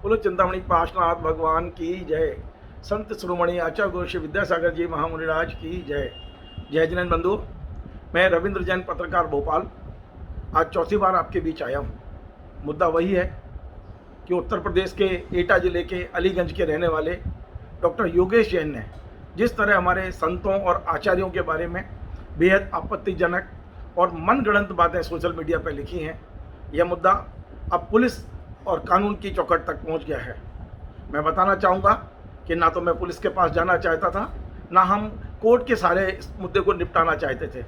बोलो चिंतामणि पार्श्वनाथ भगवान की जय। संत शिरोमणि आचार्य गुरु श्री विद्यासागर जी महामुनिराज की जय। जय जिनेन्द्र बंधु, मैं रविंद्र जैन पत्रकार भोपाल आज चौथी बार आपके बीच आया हूँ। मुद्दा वही है कि उत्तर प्रदेश के एटा जिले के अलीगंज के रहने वाले डॉक्टर योगेश जैन ने जिस तरह हमारे संतों और आचार्यों के बारे में बेहद आपत्तिजनक और मनगढ़ंत बातें सोशल मीडिया पर लिखी हैं, यह मुद्दा अब पुलिस और कानून की चौखट तक पहुंच गया है। मैं बताना चाहूँगा कि ना तो मैं पुलिस के पास जाना चाहता था, ना हम कोर्ट के सारे इस मुद्दे को निपटाना चाहते थे,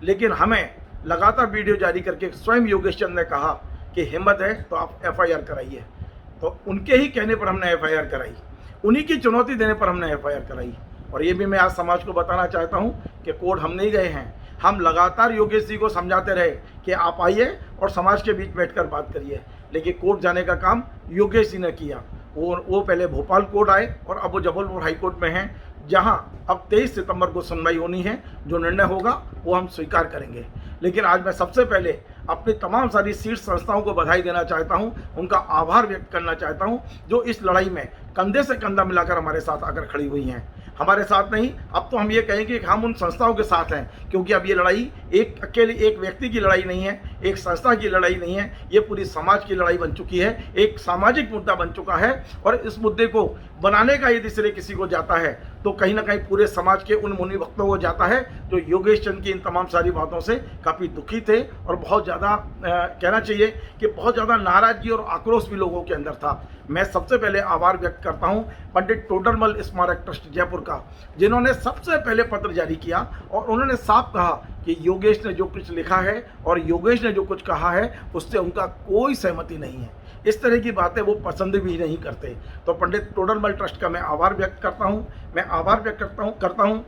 लेकिन हमें लगातार वीडियो जारी करके स्वयं योगेश चंद ने कहा कि हिम्मत है तो आप एफआईआर कराइए। तो उनके ही कहने पर हमने एफआईआर कराई, उन्हीं की चुनौती देने पर हमने एफआईआर कराई। और ये भी मैं आज समाज को बताना चाहता हूँ कि कोर्ट हम नहीं गए हैं, हम लगातार योगेश जी को समझाते रहे कि आप आइए और समाज के बीच बैठकर बात करिए, लेकिन कोर्ट जाने का काम योगेश जी ने किया। वो पहले भोपाल कोर्ट आए और अब वो जबलपुर हाई कोर्ट में हैं, जहां अब 23 सितंबर को सुनवाई होनी है। जो निर्णय होगा वो हम स्वीकार करेंगे। लेकिन आज मैं सबसे पहले अपनी तमाम सारी शीर्ष संस्थाओं को बधाई देना चाहता हूं, उनका आभार व्यक्त करना चाहता हूं, जो इस लड़ाई में कंधे से कंधा मिलाकर हमारे साथ आकर खड़ी हुई हैं। हमारे साथ नहीं, अब तो हम ये कहेंगे कि हम उन संस्थाओं के साथ हैं, क्योंकि अब ये लड़ाई एक अकेले एक व्यक्ति की लड़ाई नहीं है, एक संस्था की लड़ाई नहीं है, ये पूरी समाज की लड़ाई बन चुकी है, एक सामाजिक मुद्दा बन चुका है। और इस मुद्दे को बनाने का यदि श्रेय किसी को जाता है तो कहीं ना कहीं पूरे समाज के उन मुनि वक्तों को जाता है जो योगेश चंद की इन तमाम सारी बातों से काफ़ी दुखी थे और बहुत ज़्यादा कहना चाहिए कि बहुत ज़्यादा नाराजगी और आक्रोश भी लोगों के अंदर था। मैं सबसे पहले आभार व्यक्त करता हूं पंडित टोडरमल स्मारक ट्रस्ट जयपुर का, जिन्होंने सबसे पहले पत्र जारी किया और उन्होंने साफ कहा कि योगेश ने जो कुछ लिखा है और योगेश ने जो कुछ कहा है उससे उनका कोई सहमति नहीं है। इस तरह की बातें वो पसंद भी नहीं करते। तो पंडित टोडरमल ट्रस्ट का मैं आभार व्यक्त करता हूँ। मैं आभार व्यक्त करता हूँ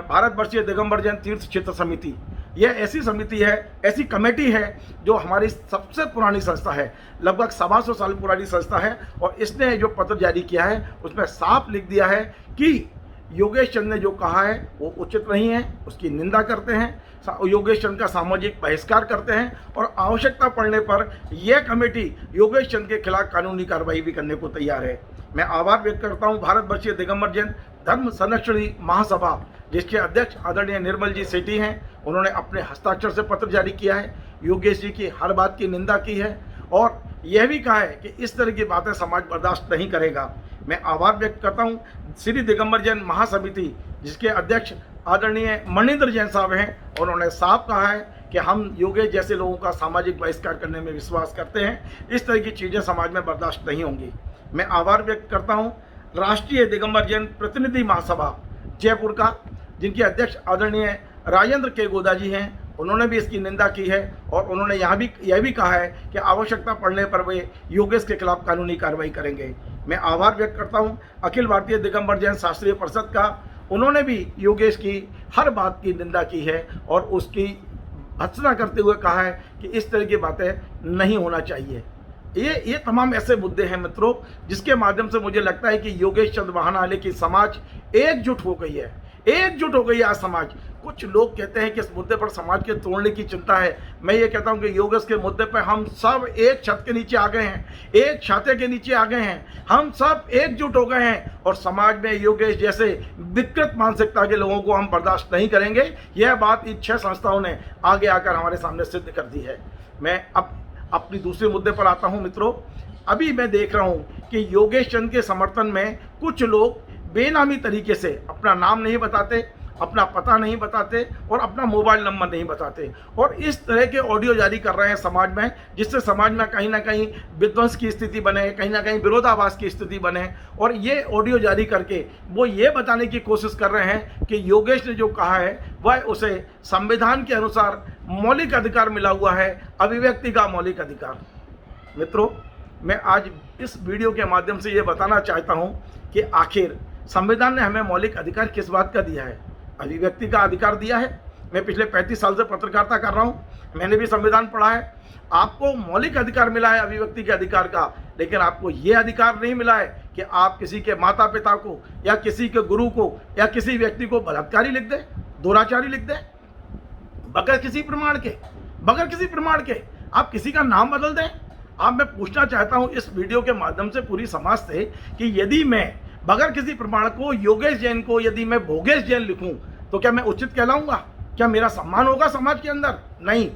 भारत वर्षीय दिगंबर जैन तीर्थ क्षेत्र समिति। यह ऐसी समिति है, ऐसी कमेटी है जो हमारी सबसे पुरानी संस्था है, लगभग 125 साल पुरानी संस्था है। और इसने जो पत्र जारी किया है उसमें साफ लिख दिया है कि योगेश चंद ने जो कहा है वो उचित नहीं है, उसकी निंदा करते हैं, योगेश चंद का सामाजिक बहिष्कार करते हैं और आवश्यकता पड़ने पर यह कमेटी योगेश चंद के खिलाफ कानूनी कार्रवाई भी करने को तैयार है। मैं आभार व्यक्त करता हूं भारत वर्षीय दिगंबर जैन धर्म संरक्षणी महासभा, जिसके अध्यक्ष आदरणीय निर्मल जी सेठी हैं। उन्होंने अपने हस्ताक्षर से पत्र जारी किया है, योगेश जी की हर बात की निंदा की है और यह भी कहा है कि इस तरह की बातें समाज बर्दाश्त नहीं करेगा। मैं आभार व्यक्त करता हूं श्री दिगंबर जैन महासमिति, जिसके अध्यक्ष आदरणीय मणिंद्र जैन साहब हैं। उन्होंने साफ कहा है कि हम योगेश जैसे लोगों का सामाजिक बहिष्कार करने में विश्वास करते हैं, इस तरह की चीज़ें समाज में बर्दाश्त नहीं होंगी। मैं आभार व्यक्त करता हूँ राष्ट्रीय दिगंबर जैन प्रतिनिधि महासभा जयपुर का, जिनके अध्यक्ष आदरणीय राजेंद्र के गोदा जी हैं। उन्होंने भी इसकी निंदा की है और उन्होंने यह भी कहा है कि आवश्यकता पड़ने पर वे योगेश के खिलाफ कानूनी कार्रवाई करेंगे। मैं आभार व्यक्त करता हूं अखिल भारतीय दिगंबर जैन शास्त्रीय परिषद का। उन्होंने भी योगेश की हर बात की निंदा की है और उसकी भर्त्सना करते हुए कहा है कि इस तरह की बातें नहीं होना चाहिए। ये तमाम ऐसे मुद्दे हैं मित्रों, जिसके माध्यम से मुझे लगता है कि योगेश चंद बहाना की समाज एकजुट हो गई है, एकजुट हो गई है आज समाज। कुछ लोग कहते हैं कि इस मुद्दे पर समाज के तोड़ने की चिंता है। मैं ये कहता हूं कि योगेश के मुद्दे पर हम सब एक छत के नीचे आ गए हैं, एक छाते के नीचे आ गए हैं, हम सब एकजुट हो गए हैं और समाज में योगेश जैसे विकृत मानसिकता के लोगों को हम बर्दाश्त नहीं करेंगे। यह बात इन 6 संस्थाओं ने आगे आकर हमारे सामने सिद्ध कर दी है। मैं अब अपनी दूसरे मुद्दे पर आता हूं मित्रों। अभी मैं देख रहा हूं कि योगेश चंद के समर्थन में कुछ लोग बेनामी तरीके से अपना नाम नहीं बताते, अपना पता नहीं बताते और अपना मोबाइल नंबर नहीं बताते और इस तरह के ऑडियो जारी कर रहे हैं समाज में, जिससे समाज में कहीं ना कहीं विध्वंस की स्थिति बने, कहीं ना कहीं विरोधाभास की स्थिति बने। और ये ऑडियो जारी करके वो ये बताने की कोशिश कर रहे हैं कि योगेश ने जो कहा है वह उसे संविधान के अनुसार मौलिक अधिकार मिला हुआ है, अभिव्यक्ति का मौलिक अधिकार। मित्रों, मैं आज इस वीडियो के माध्यम से ये बताना चाहता हूँ कि आखिर संविधान ने हमें मौलिक अधिकार किस बात का दिया है? अभिव्यक्ति का अधिकार दिया है। मैं पिछले 35 साल से पत्रकारिता कर रहा हूँ, मैंने भी संविधान पढ़ा है। आपको मौलिक अधिकार मिला है अभिव्यक्ति के अधिकार का, लेकिन आपको ये अधिकार नहीं मिला है कि आप किसी के माता पिता को या किसी के गुरु को या किसी व्यक्ति को बलात्कारी लिख दें, दुराचारी लिख दें, बगैर किसी प्रमाण के आप किसी का नाम बदल दें, अब मैं पूछना चाहता हूं इस वीडियो के माध्यम से पूरी समाज से कि यदि मैं बगैर किसी प्रमाण को योगेश जैन को यदि मैं भोगेश जैन लिखूं तो क्या मैं उचित कहलाऊंगा? क्या मेरा सम्मान होगा समाज के अंदर? नहीं,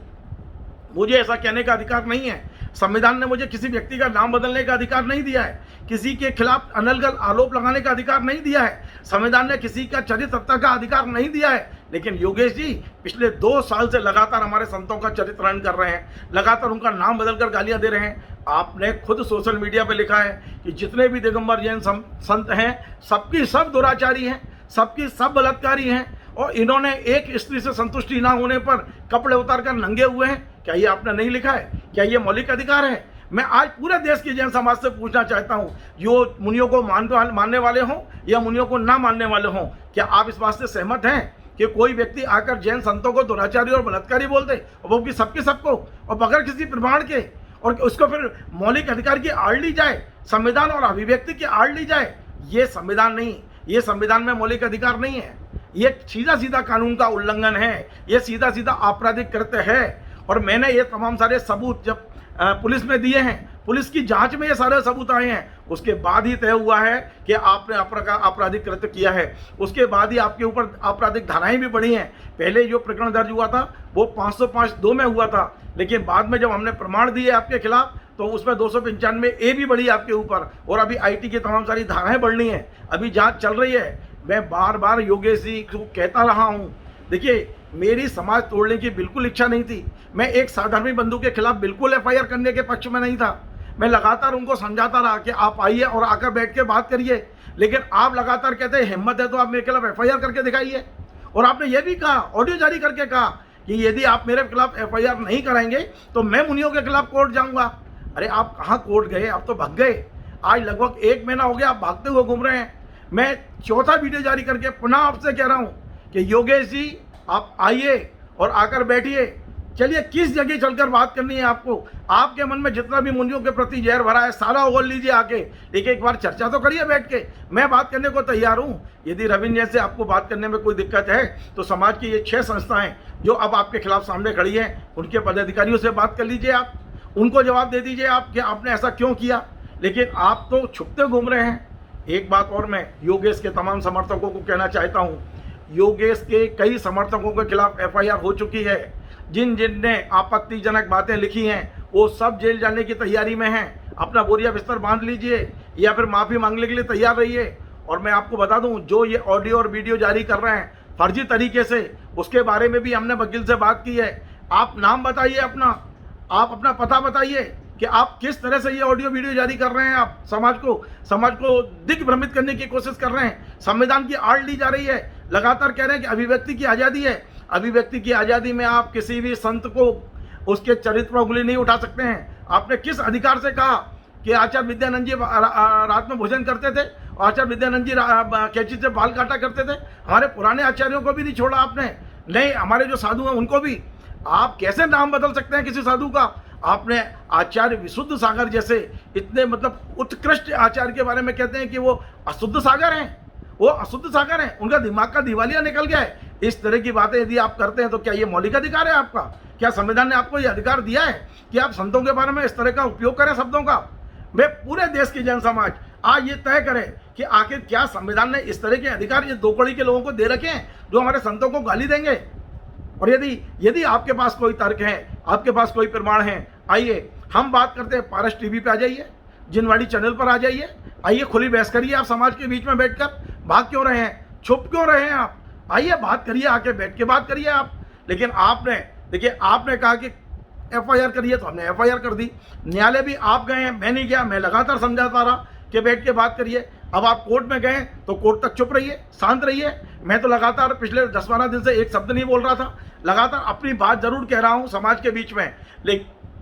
मुझे ऐसा कहने का अधिकार नहीं है। संविधान ने मुझे किसी व्यक्ति का नाम बदलने का अधिकार नहीं दिया है, किसी के खिलाफ अनर्गल आरोप लगाने का अधिकार नहीं दिया है, संविधान ने किसी का चरित्र हत्या का अधिकार नहीं दिया है। लेकिन योगेश जी पिछले 2 साल से लगातार हमारे संतों का चरित्रहरण कर रहे हैं, लगातार उनका नाम बदलकर गालियां दे रहे हैं। आपने खुद सोशल मीडिया पर लिखा है कि जितने भी दिगंबर जैन संत हैं सबकी सब दुराचारी हैं, सबकी सब बलात्कारी हैं और इन्होंने एक स्त्री से संतुष्टि ना होने पर कपड़े उतारकर नंगे हुए हैं। क्या ये आपने नहीं लिखा है? क्या ये मौलिक अधिकार है? मैं आज पूरे देश के जैन समाज से पूछना चाहता हूं, जो मुनियों को मानने वाले हों या मुनियों को ना मानने वाले हों, क्या आप इस बात से सहमत हैं कि कोई व्यक्ति आकर जैन संतों को दुराचारी और बलात्कारी बोल दे, और वो भी सबके सबको, और बगैर किसी प्रमाण के, और उसको फिर मौलिक अधिकार की आड़ ली जाए, संविधान और अभिव्यक्ति की आड़ ली जाए? ये संविधान नहीं, ये संविधान में मौलिक अधिकार नहीं है, ये सीधा सीधा कानून का उल्लंघन है, ये सीधा सीधा आपराधिक कृत्य है। और मैंने ये तमाम सारे सबूत जब पुलिस में दिए हैं, पुलिस की जांच में ये सारे सबूत आए हैं, उसके बाद ही तय हुआ है कि आपने आपराधिक कृत्य किया है। उसके बाद ही आपके ऊपर आपराधिक धाराएं भी बढ़ी हैं। पहले जो प्रकरण दर्ज हुआ था वो 505(2) में हुआ था, लेकिन बाद में जब हमने प्रमाण दिए आपके खिलाफ तो उसमें 295(a) भी बढ़ी आपके ऊपर, और अभी IT की तमाम सारी धाराएं बढ़नी है, अभी जाँच चल रही है। मैं बार बार योगेश जी को कहता रहा हूँ, देखिए मेरी समाज तोड़ने की बिल्कुल इच्छा नहीं थी, मैं एक साधर्मी बंधु के खिलाफ बिल्कुल FIR करने के पक्ष में नहीं था। मैं लगातार उनको समझाता रहा कि आप आइए और आकर बैठ के बात करिए, लेकिन आप लगातार कहते हैं हिम्मत है तो आप मेरे खिलाफ FIR करके दिखाइए। और आपने ये भी कहा, ऑडियो जारी करके कहा कि यदि आप मेरे खिलाफ FIR नहीं कराएंगे तो मैं मुनियों के खिलाफ कोर्ट जाऊँगा। अरे आप कहाँ कोर्ट गए? आप तो भाग गए। आज लगभग 1 महीना हो गया आप भागते हुए घूम रहे हैं। मैं चौथा वीडियो जारी करके पुनः आपसे कह रहा हूं कि योगेश जी आप आइए और आकर बैठिए। चलिए किस जगह चलकर बात करनी है आपको? आपके मन में जितना भी मुनियों के प्रति जहर भरा है सारा उगल लीजिए आके, लेकिन एक बार चर्चा तो करिए बैठ के। मैं बात करने को तैयार हूं। यदि रविंद्र जैन से आपको बात करने में कोई दिक्कत है तो समाज की ये 6 संस्थाएं जो अब आपके खिलाफ सामने खड़ी हैं उनके पदाधिकारियों से बात कर लीजिए, आप उनको जवाब दे दीजिए आप कि आपने ऐसा क्यों किया। लेकिन आप तो छुपते घूम रहे हैं। एक बात और मैं योगेश के तमाम समर्थकों को कहना चाहता हूं, योगेश के कई समर्थकों के खिलाफ FIR हो चुकी है। जिन जिन ने आपत्तिजनक बातें लिखी हैं वो सब जेल जाने की तैयारी में हैं। अपना बोरिया बिस्तर बांध लीजिए या फिर माफ़ी मांगने के लिए तैयार रहिए। और मैं आपको बता दूं, जो ये ऑडियो और वीडियो जारी कर रहे हैं फर्जी तरीके से, उसके बारे में भी हमने वकील से बात की है। आप नाम बताइए अपना, आप अपना पता बताइए कि आप किस तरह से ये ऑडियो वीडियो जारी कर रहे हैं। आप समाज को दिग्भ्रमित करने की कोशिश कर रहे हैं। संविधान की आड़ ली जा रही है। लगातार कह रहे हैं कि अभिव्यक्ति की आज़ादी है। अभिव्यक्ति की आज़ादी में आप किसी भी संत को उसके चरित्र पर उंगली नहीं उठा सकते हैं। आपने किस अधिकार से कहा कि आचार्य विद्यानंद जी रात में भोजन करते थे, आचार्य विद्यानंद जी कैंची से बाल काटा करते थे? हमारे पुराने आचार्यों को भी नहीं छोड़ा आपने, नहीं हमारे जो साधु हैं उनको भी। आप कैसे नाम बदल सकते हैं किसी साधु का? आपने आचार्य विशुद्ध सागर जैसे इतने मतलब उत्कृष्ट आचार्य के बारे में कहते हैं कि वो अशुद्ध सागर हैं, वो अशुद्ध सागर हैं, उनका दिमाग का दिवालिया निकल गया है। इस तरह की बातें यदि आप करते हैं तो क्या ये मौलिक अधिकार है आपका? क्या संविधान ने आपको ये अधिकार दिया है कि आप संतों के बारे में इस तरह का उपयोग करें शब्दों का? वे पूरे देश की जन समाज आज ये तय करे कि आखिर क्या संविधान ने इस तरह के अधिकार ये 2 कड़ी के लोगों को दे रखे हैं जो हमारे संतों को गाली देंगे? और यदि आपके पास कोई तर्क है, आपके पास कोई प्रमाण है, आइए हम बात करते हैं। पारस टीवी पे आ जाइए, जिनवाड़ी चैनल पर आ जाइए, आइए खुली बहस करिए। आप समाज के बीच में बैठकर भाग क्यों रहे हैं, छुप क्यों रहे हैं आप? आइए बात करिए, आके बैठ के बात करिए आप। लेकिन आपने देखिए, आपने कहा कि FIR करिए तो हमने FIR कर दी। न्यायालय भी आप गए हैं, मैं नहीं गया। मैं लगातार समझाता रहा कि बैठ के बात करिए। अब आप कोर्ट में गए तो कोर्ट तक चुप रहिए, शांत रहिए। मैं तो लगातार पिछले 10-12 दिन से एक शब्द नहीं बोल रहा था, लगातार अपनी बात जरूर कह रहा हूं समाज के बीच में।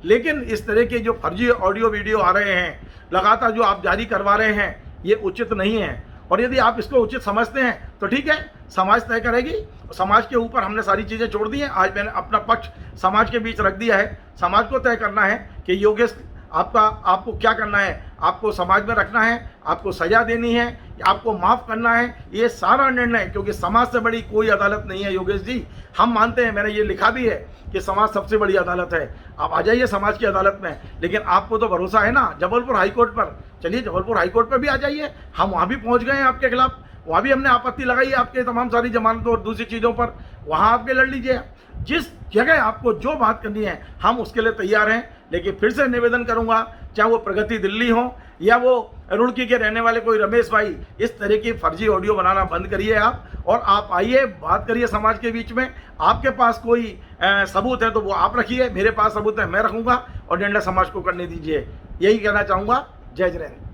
लेकिन इस तरह के जो फर्जी ऑडियो वीडियो आ रहे हैं लगातार जो आप जारी करवा रहे हैं, ये उचित नहीं है। और यदि आप इसको उचित समझते हैं तो ठीक है, समाज तय करेगी। समाज के ऊपर हमने सारी चीज़ें छोड़ दी हैं। आज मैंने अपना पक्ष समाज के बीच रख दिया है। समाज को तय करना है कि योगेश आपको क्या करना है, आपको समाज में रखना है, आपको सजा देनी है, आपको माफ़ करना है, ये सारा निर्णय, क्योंकि समाज से बड़ी कोई अदालत नहीं है योगेश जी। हम मानते हैं, मैंने ये लिखा भी है कि समाज सबसे बड़ी अदालत है। आप आ जाइए समाज की अदालत में, लेकिन आपको तो भरोसा है ना जबलपुर हाई कोर्ट पर। चलिए जबलपुर हाई कोर्ट पर भी आ जाइए, हम वहाँ भी पहुँच गए हैं आपके खिलाफ, वहाँ भी हमने आपत्ति लगाई है आपके तमाम सारी जमानतों और दूसरी चीज़ों पर, वहाँ आपके लड़ लीजिए। जिस जगह आपको जो बात करनी है हम उसके लिए तैयार हैं। लेकिन फिर से निवेदन करूंगा, चाहे वो प्रगति दिल्ली हो या वो रुड़की के रहने वाले कोई रमेश भाई, इस तरह की फर्जी ऑडियो बनाना बंद करिए आप, और आप आइए, बात करिए समाज के बीच में। आपके पास कोई सबूत है तो वो आप रखिए, मेरे पास सबूत है मैं रखूंगा, और निर्णय समाज को करने दीजिए। यही कहना चाहूँगा। जय जय हिंद।